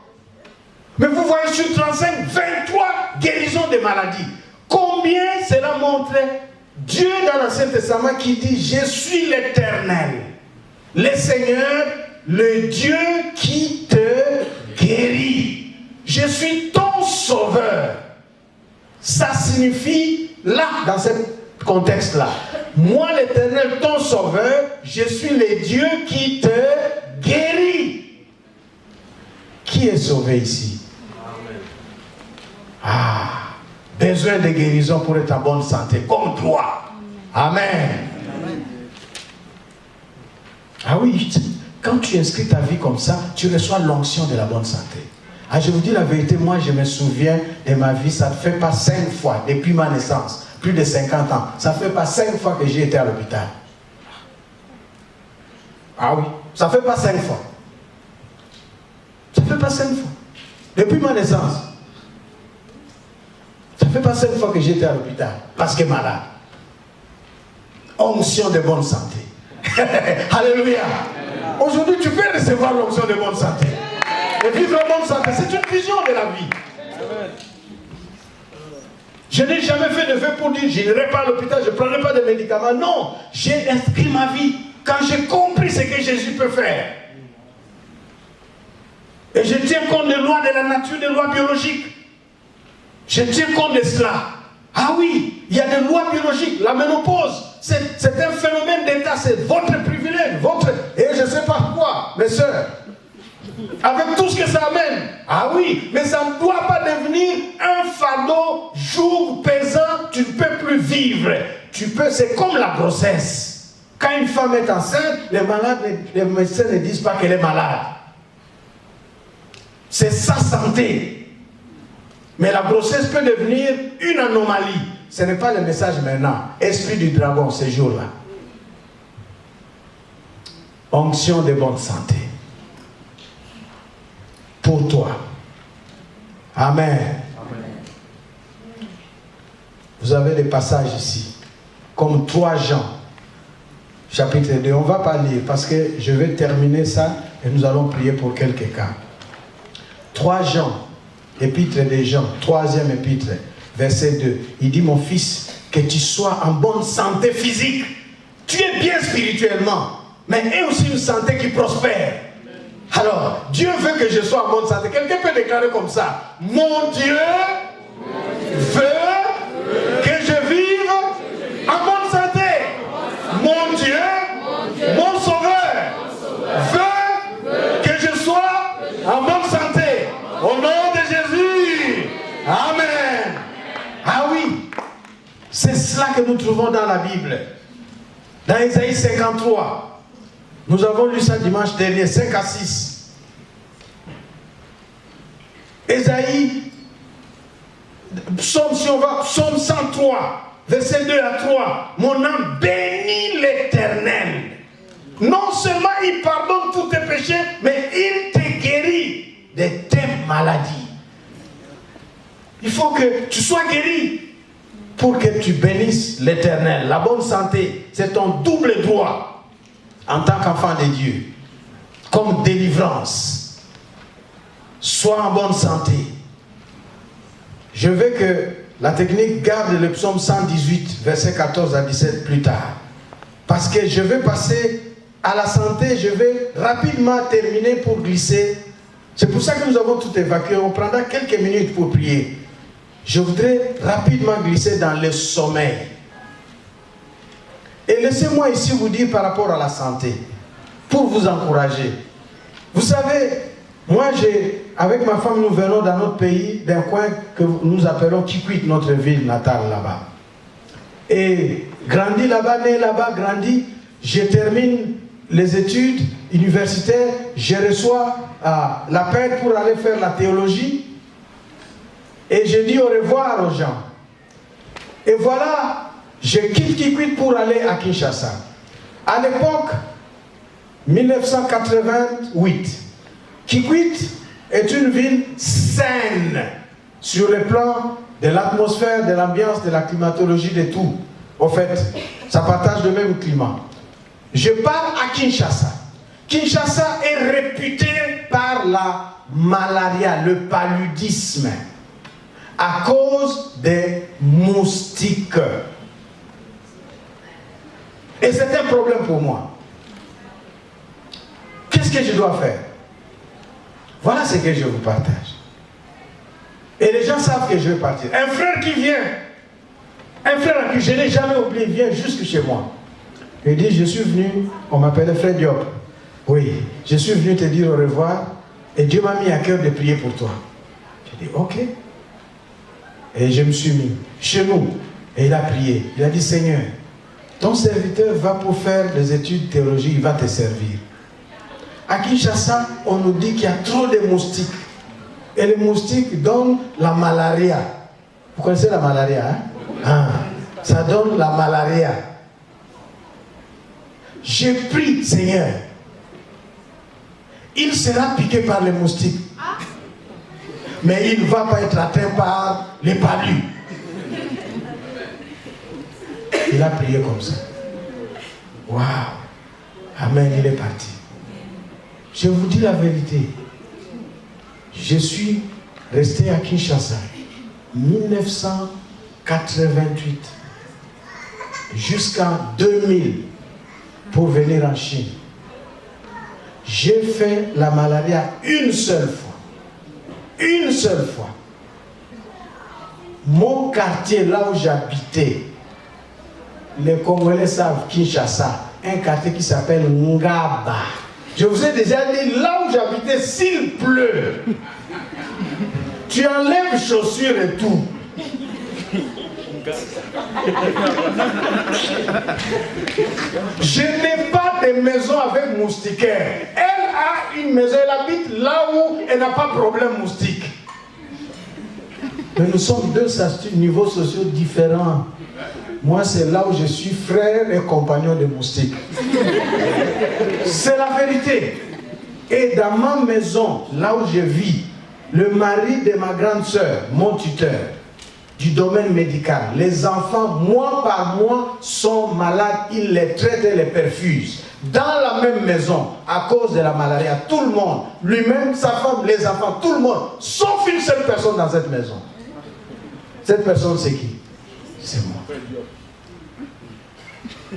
Mais vous voyez sur 35, 23 guérisons des maladies. Combien cela montre Dieu dans l'Ancien Testament qui dit, je suis l'Éternel, le Seigneur, le Dieu qui te guérit. Je suis ton Sauveur. Ça signifie, là, dans ce contexte-là, moi l'Éternel, ton Sauveur, je suis le Dieu qui te guérit. Qui est sauvé ici? Ah, besoin de guérison pour être en bonne santé, comme toi. Amen. Ah oui, quand tu inscris ta vie comme ça, tu reçois l'onction de la bonne santé. Ah, je vous dis la vérité, moi je me souviens de ma vie, ça ne fait pas 5 fois, depuis ma naissance, plus de 50 ans, ça ne fait pas 5 fois que j'ai été à l'hôpital. Ah oui, ça ne fait pas 5 fois. Ça ne fait pas 5 fois. Depuis ma naissance. Ça ne fait pas 5 fois que j'étais à l'hôpital. Parce que malade. Onction de bonne santé. Alléluia. Aujourd'hui, tu peux recevoir l'onction de bonne santé. Et vivre en bonne santé, c'est une vision de la vie. Je n'ai jamais fait de vœu pour dire, je n'irai pas à l'hôpital, je ne prendrai pas de médicaments. Non, j'ai inscrit ma vie quand j'ai compris ce que Jésus peut faire. Et je tiens compte des lois de la nature, des lois biologiques. Je tiens compte de cela. Ah oui, il y a des lois biologiques. La ménopause, c'est un phénomène d'état, c'est votre privilège, et je ne sais pas quoi, mes soeurs. Avec tout ce que ça amène. Ah oui, mais ça ne doit pas devenir un fardeau, jour pesant, tu ne peux plus vivre. C'est comme la grossesse. Quand une femme est enceinte, les médecins ne disent pas qu'elle est malade. C'est sa santé. Mais la grossesse peut devenir une anomalie. Ce n'est pas le message maintenant. Esprit du dragon, ces jours-là. Onction de bonne santé. Pour toi. Amen. Vous avez des passages ici. Comme 3 Jean. Chapitre 2. On ne va pas lire parce que je vais terminer ça et nous allons prier pour quelques cas. 3 Jean. Épître de Jean, 3e épître, verset 2. Il dit, mon fils, que tu sois en bonne santé physique. Tu es bien spirituellement, mais aie aussi une santé qui prospère. Alors, Dieu veut que je sois en bonne santé. Quelqu'un peut déclarer comme ça, mon Dieu veut que je vive en bonne santé. Mon Dieu, mon Sauveur, veut que je sois en bonne santé. Au nom de Jésus. Amen. Ah oui. C'est cela que nous trouvons dans la Bible. Dans Ésaïe 53. Nous avons lu ça dimanche dernier, 5 à 6. Ésaïe, psaume 103, verset 2 à 3. Mon âme bénit l'Éternel. Non seulement il pardonne tous tes péchés, mais il te guérit de tes maladies. Il faut que tu sois guéri pour que tu bénisses l'Éternel. La bonne santé, c'est ton double droit en tant qu'enfant de Dieu, comme délivrance. Sois en bonne santé. Je veux que la technique garde le psaume 118, verset 14 à 17 plus tard. Parce que je vais passer à la santé, je vais rapidement terminer pour glisser. C'est pour ça que nous avons tout évacué. On prendra quelques minutes pour prier. Je voudrais rapidement glisser dans le sommeil. Et laissez-moi ici vous dire par rapport à la santé, pour vous encourager. Vous savez, moi, avec ma femme, nous venons dans notre pays, d'un coin que nous appelons Kikwit, notre ville natale là-bas. Et grandi là-bas, né là-bas, grandi, je termine les études universitaires, je reçois l'appel pour aller faire la théologie. Et je dis au revoir aux gens. Et voilà, je quitte Kikwit pour aller à Kinshasa. À l'époque, 1988, Kikwit est une ville saine sur le plan de l'atmosphère, de l'ambiance, de la climatologie, de tout. Au fait, ça partage le même climat. Je pars à Kinshasa. Kinshasa est réputé par la malaria, le paludisme, à cause des moustiques. Et c'est un problème pour moi. Qu'est-ce que je dois faire? Voilà ce que je vous partage. Et les gens savent que je vais partir. Un frère qui vient, un frère que je n'ai jamais oublié, vient jusque chez moi. Il dit, je suis venu, on m'appelait Frère Diop. Oui, je suis venu te dire au revoir et Dieu m'a mis à cœur de prier pour toi. J'ai dit, ok. Et je me suis mis chez nous et il a prié. Il a dit, Seigneur, ton serviteur va pour faire des études théologiques, il va te servir. À Kinshasa, on nous dit qu'il y a trop de moustiques. Et les moustiques donnent la malaria. Vous connaissez la malaria, hein? Ah, ça donne la malaria. J'ai pris, Seigneur, il sera piqué par les moustiques. Mais il ne va pas être atteint par les palus. Il a prié comme ça. Waouh! Amen, il est parti. Je vous dis la vérité. Je suis resté à Kinshasa 1988 jusqu'en 2000 pour venir en Chine. J'ai fait la malaria une seule fois. Une seule fois. Mon quartier, là où j'habitais, les Congolais savent Kinshasa, un quartier qui s'appelle Ngaba. Je vous ai déjà dit, là où j'habitais, s'il pleut, tu enlèves chaussures et tout. Je n'ai pas de maison avec moustiquaire. Elle a une maison, elle habite là où elle n'a pas de problème moustique. Mais nous sommes deux niveaux sociaux différents. Moi, c'est là où je suis frère et compagnon de moustique. C'est la vérité. Et dans ma maison, là où je vis, le mari de ma grande sœur, mon tuteur, du domaine médical, les enfants, mois par mois, sont malades, il les traite et les perfuse. Dans la même maison, à cause de la malaria, tout le monde, lui-même, sa femme, les enfants, tout le monde, sauf une seule personne dans cette maison. Cette personne, c'est qui? C'est moi.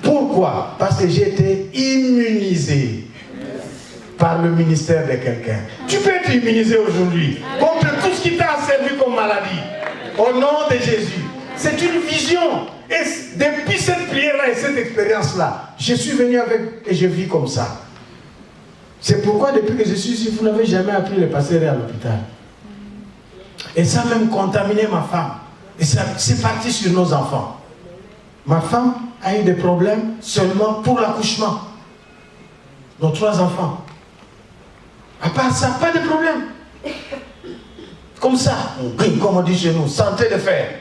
Pourquoi? Parce que j'ai été immunisé par le ministère de quelqu'un. Tu peux être immunisé aujourd'hui contre tout ce qui t'a servi comme maladie. Au nom de Jésus. C'est une vision. Et depuis cette prière-là et cette expérience-là, je suis venu avec et je vis comme ça. C'est pourquoi depuis que je suis ici, vous n'avez jamais appris le passer à l'hôpital. Et ça a même contaminé ma femme. Et ça, c'est parti sur nos enfants. Ma femme a eu des problèmes seulement pour l'accouchement. Nos 3 enfants. À part ça, pas de problème. Comme ça, comme on dit chez nous, santé de fer.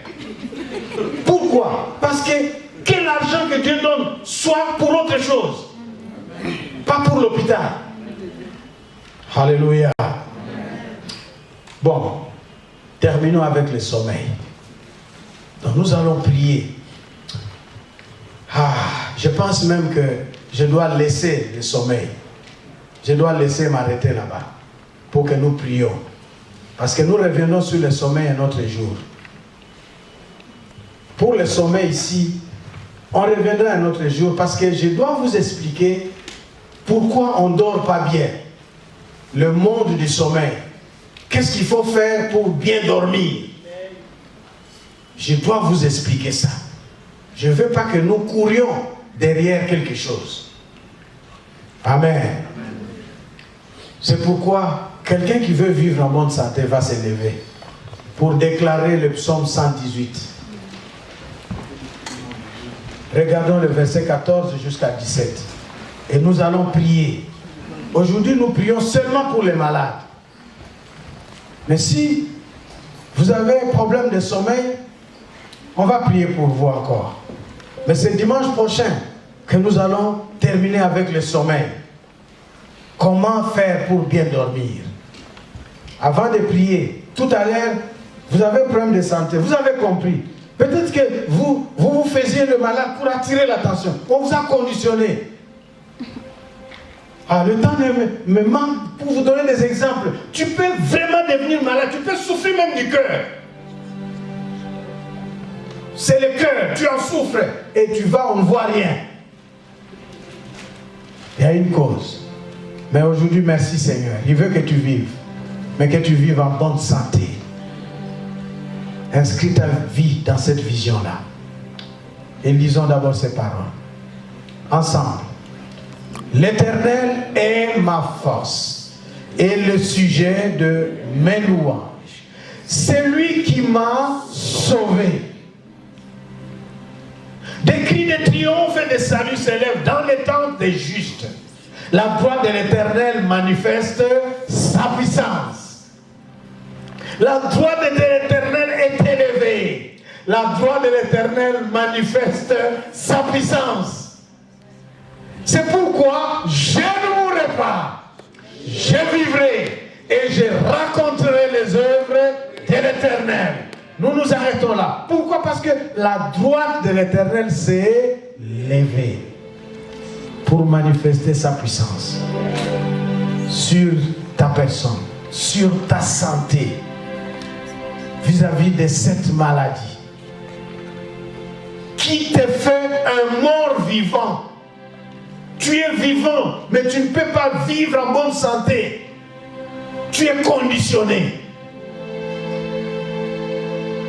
Pourquoi? Parce que quel argent que Dieu donne soit pour autre chose. Pas pour l'hôpital. Alléluia. Bon, terminons avec le sommeil. Donc nous allons prier. Je pense même que je dois laisser le sommeil. Je dois laisser m'arrêter là-bas pour que nous prions. Parce que nous reviendrons sur le sommeil un autre jour. Pour le sommeil ici, on reviendra un autre jour parce que je dois vous expliquer pourquoi on ne dort pas bien. Le monde du sommeil. Qu'est-ce qu'il faut faire pour bien dormir? Je dois vous expliquer ça. Je ne veux pas que nous courions derrière quelque chose. Amen. C'est pourquoi quelqu'un qui veut vivre en bonne santé va se lever pour déclarer le psaume 118. Regardons le verset 14 jusqu'à 17. Et nous allons prier. Aujourd'hui, nous prions seulement pour les malades. Mais si vous avez un problème de sommeil, on va prier pour vous encore. Mais c'est dimanche prochain que nous allons terminer avec le sommeil. Comment faire pour bien dormir? Avant de prier, tout à l'heure, vous avez un problème de santé, vous avez compris. Peut-être que vous faisiez le malade pour attirer l'attention. On vous a conditionné. Le temps me manque pour vous donner des exemples. Tu peux vraiment devenir malade, tu peux souffrir même du cœur. C'est le cœur, tu en souffres et tu vas, on ne voit rien. Il y a une cause. Mais aujourd'hui, merci Seigneur. Il veut que tu vives, mais que tu vives en bonne santé. Inscris ta vie dans cette vision-là. Et lisons d'abord ces paroles. Ensemble. L'Éternel est ma force et le sujet de mes louanges. C'est lui qui m'a sauvé. Des cris de triomphe et de salut s'élèvent dans les tentes des justes. La droite de l'Éternel manifeste sa puissance. La droite de l'Éternel est élevée. La droite de l'Éternel manifeste sa puissance. C'est pourquoi je ne mourrai pas. Je vivrai et je raconterai les œuvres de l'Éternel. Nous nous arrêtons là. Pourquoi? Parce que la droite de l'Éternel s'est levée pour manifester sa puissance sur ta personne, sur ta santé, vis-à-vis de cette maladie qui te fait un mort vivant. Tu es vivant, mais tu ne peux pas vivre en bonne santé. Tu es conditionné.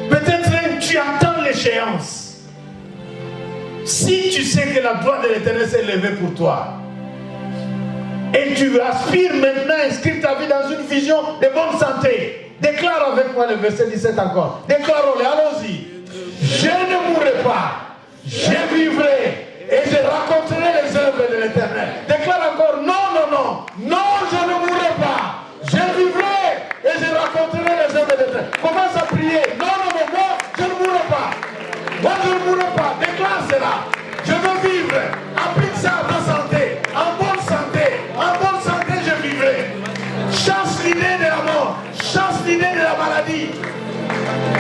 Peut-être tu attends l'échéance. Si tu sais que la droite de l'Éternel s'est levée pour toi, et tu aspires maintenant à inscrire ta vie dans une vision de bonne santé, déclare avec moi le verset 17 encore. Déclarons-le, allons-y. Je ne mourrai pas, je vivrai et je raconterai les œuvres de l'Éternel. Déclare encore, non, non, non, non, je ne mourrai pas, je vivrai et je raconterai les œuvres de l'Éternel. Commence à prier, non, non. maladie.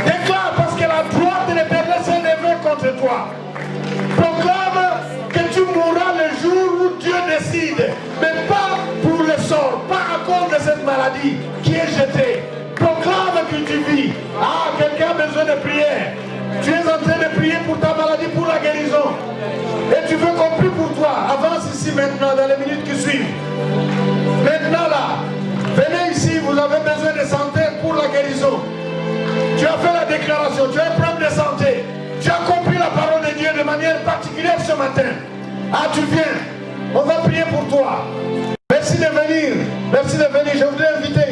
Déclare parce que la droite de l'Éternel s'est levée contre toi. Proclame que tu mourras le jour où Dieu décide, mais pas pour le sort, pas à cause de cette maladie qui est jetée. Proclame que tu vis. Ah, quelqu'un a besoin de prière. Tu es en train de prier pour ta maladie, pour la guérison. Et tu veux qu'on prie pour toi. Avance ici maintenant, dans les minutes qui suivent. Maintenant là, venez ici, vous avez besoin de santé pour la guérison. Tu as fait la déclaration, tu as un problème de santé. Tu as compris la parole de Dieu de manière particulière ce matin. Ah, tu viens. On va prier pour toi. Merci de venir. Merci de venir. Je voudrais inviter.